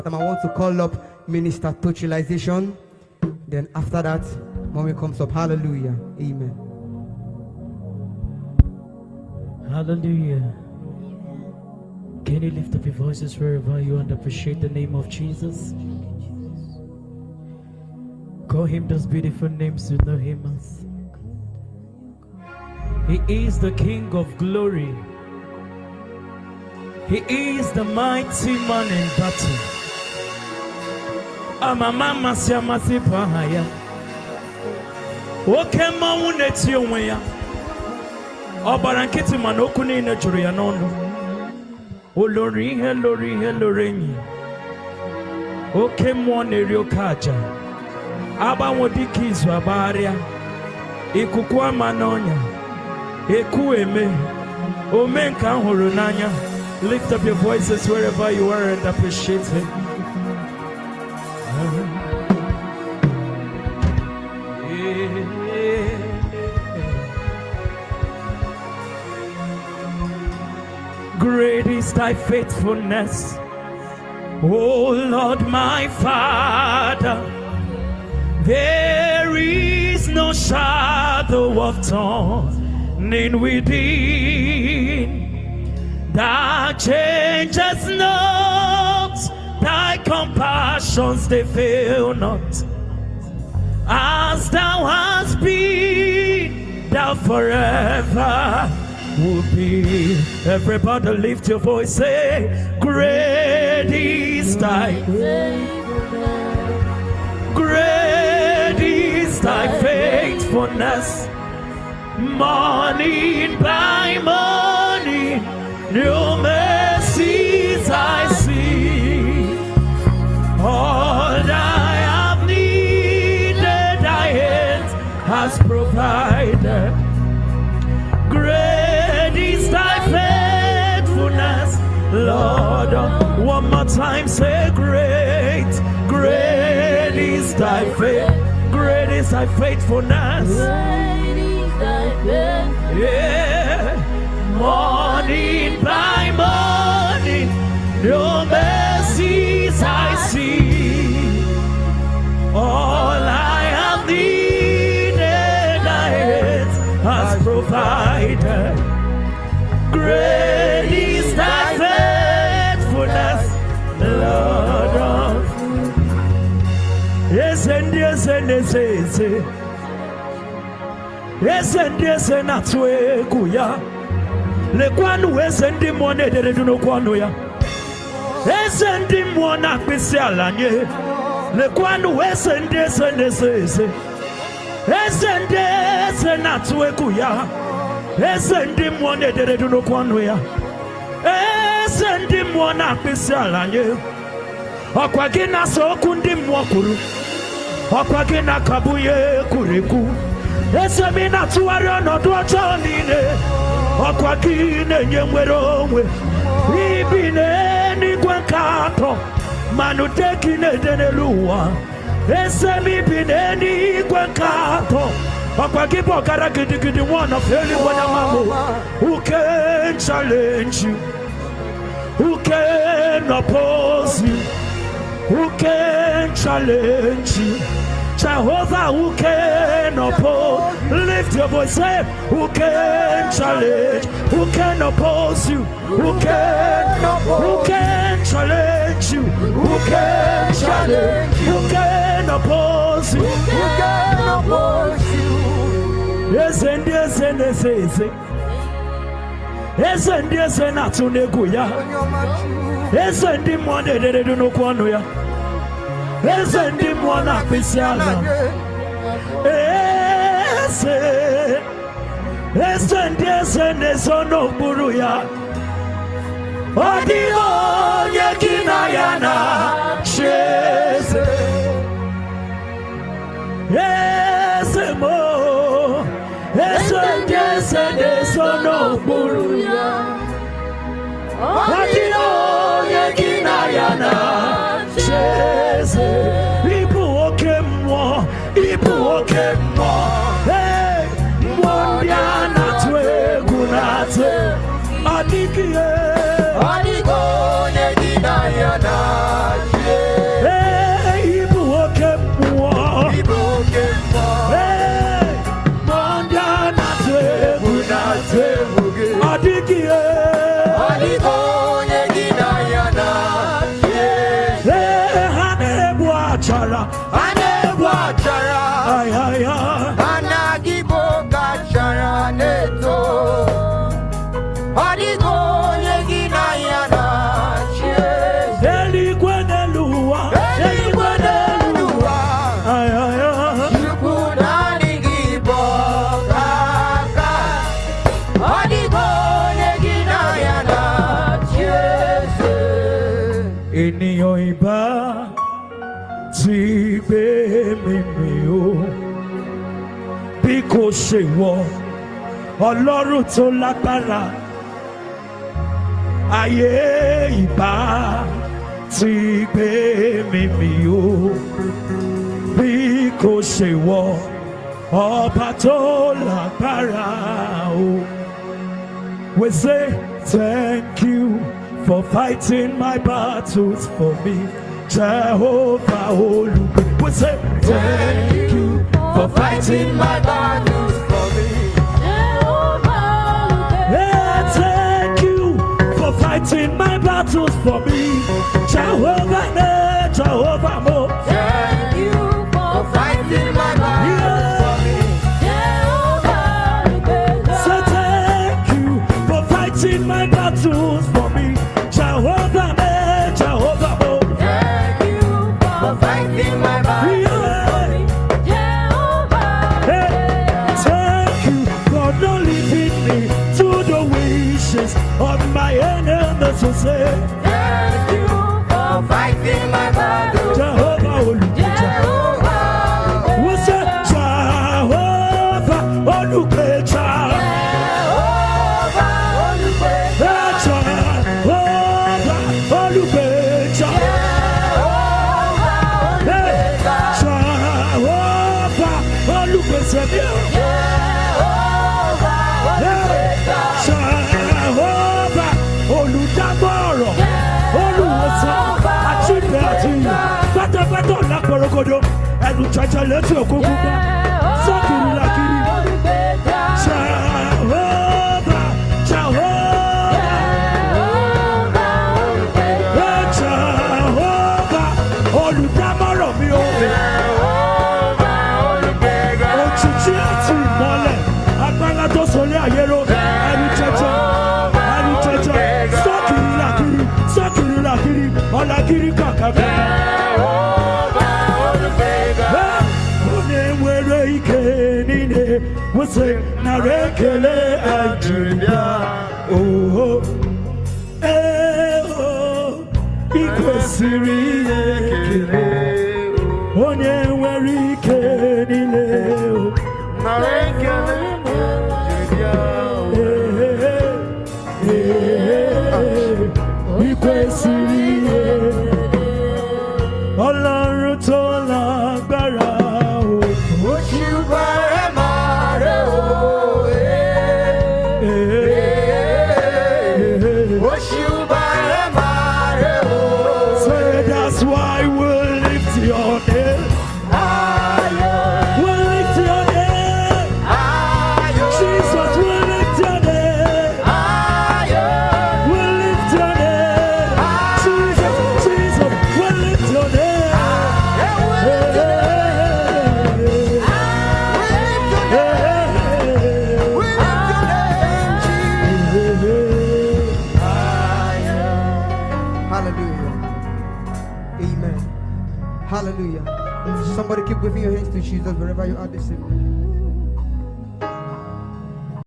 time, I want to call up Minister Tochilization. Then after that, mommy comes up. Hallelujah. Amen. Hallelujah. Can you lift up your voices wherever you and appreciate the name of Jesus? Call him those beautiful names you know him as. He is the King of glory. He is the mighty man in battle. Amamama siamasi pahaya. Oke mauneti onweya. Obarankiti manokuni ne juru ya nono. Olori helori nyi. Oke mwone riokaja. Aba wodiki izu abaria. Ikuku amanonya. Eku eme. Omenka huru nanya. Lift up your voices wherever you are and appreciate him. Great is thy faithfulness, O Lord my Father. There is no shadow of turning within. Thou changes not, thy compassions they fail not. As thou hast been, thou forever will be. Everybody lift your voice, say, great is thy faithfulness. Great is thy faithfulness. Morning by morning, new mercies I see. All I have needed, thy hand has provided. Great is thy faithfulness, Lord. One more time, say great, great is thy faith, great is thy faithfulness. Great is thy faithfulness. Yeah. Morning by morning, your mercies I see. All I have needed, thy hand has provided. Great is thy faithfulness, Lord of. Yes, and yes, and yes, yes, yes, and yes, and that's where Kuya. Le kwanu wesendi mwone dere duno kwanu ya. Esendi mwana kwisiala nye. Le kwanu wesendi esende sese. Esende senatwe kuya. Esendi mwone dere duno kwanu ya. Esendi mwana kwisiala nye. Okwa gina sokundi mwakuru. Okwa gina kabuye kuriku. Esemina tuwari no duochanine. Okwakine nyemweromwe ibine ni kwankato manutekine deneluwa esemi bine ni kwankato okwakipo karakitikiti wana feli wana mamu. Who can challenge you? Who can oppose you? Who can challenge you? Jehovah, who can oppose? Lift your voice, say, who can challenge? Who can oppose you? Who can challenge you? Who can challenge? Who can oppose you? Who can oppose you? Yes, and yes, and yes, yes. Yes, and yes, and not to neguya. Yes, and the money they do no quanoya. Esendi mwana kwisiala. Esendi sono buruya. Odio yekina yana chese. Esemo. Esendi sono buruya. Odio yekina yana chese. Ibu oke mwa. Hey, mwandiana twe gunate. Adikie. Adigo yekina yana chese. Chara. Anewa chara. Ay, ay, ay. Anagibo gachara neto. Adigo yegina yana chies. Eligwenelua. Eligwenelua. Ay, ay, ay. Yukunani gibo kaka. Adigo yegina yana chies. Ènìyàn ìbá ti gbé mímì o bí kò ṣe wọ Ọlọ́run tó lágbára ayé ìbá ti gbé mímì o bí kò ṣe wọ ọba tó lágbára o. We say thank you for fighting my battles for me, Jehovah Olugbe. We say thank you for fighting my battles for me, Jehovah. Yeah, thank you for fighting my battles for me, Jehovah. Jehovah Mo. Thank you for fighting my battles for me, Jehovah. So thank you for fighting my battles for me, Jehovah. Jehovah Mo. Thank you for fighting my battles for me, Jehovah. Hey, thank you for not leaving me to the wishes of my enemies to say, Thank you for fighting my battles, Jehovah Olugbe. Jehovah. We say Jehovah Olugbe. Jehovah Olugbe. Jehovah Olugbe. Jehovah Olugbe. Jehovah olùdámọ̀ràn olùwòsàn àjíǹde àjíǹde pátápátá lápọ̀rọ̀gọ̀dọ̀ ẹnu jẹjẹ létí òkú gbígbá sọ́kìrì làkìrì. Jehovah olùdámọ̀ràn mi ò òjijì àti ìmọ́lẹ̀ agbára tó sọlé ayé ló ẹnu jẹjẹ sọ́kìrì làkìrì ọ̀làkìrì kàkàkà. Onye nwere ike niile wụsị nara ekele Naịjirịa. Oho, ị kwesịrị ihe ekele. Onye nwere ike niile Nara ekele ị kwesịrị ihe. Ọlọ́run tó lágbára o. Òṣùbà rẹ̀ máa rẹ̀ o. Òṣùbà rẹ̀ máa rẹ̀ o. Say that's why we'll lift your name. We'll lift your name. Jesus, we'll lift your name. We'll lift your name. Jesus, we'll lift your name. Hallelujah. Amen. Hallelujah. Somebody keep waving your hands to Jesus wherever you are this evening.